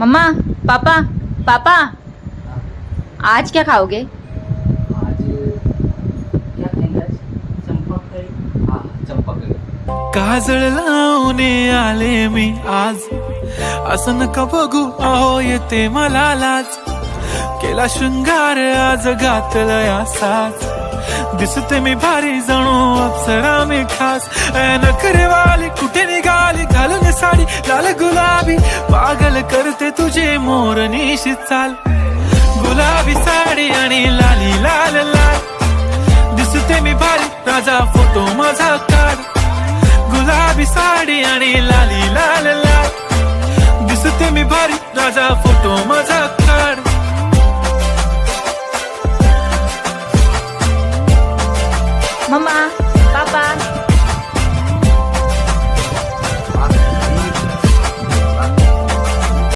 Mamma, पापा, पापा, आज क्या खाओगे? आज क्या खाएंगे आज? चंपाकळी. हाँ, चंपाकळी. काजळ लावणे आले मी आज, असं नका बघू अहो येते मला लाज. केला शृंगार आज घातला साज, दिसते मी भारी जणू अप्सरा मी खास. नखरेवाली कुठे निघाली घालून साडी लाल गुलाबी, पागल करते तुझे मोरनीशी चाल. गुलाबी साडी आणि लाली लाल लाल, दिसते मी भारी राजा फोटो माझा काढ. गुलाबी साडी आणि लाली लाल लाल, दिसते मी भारी राजा फोटो माझा काढ.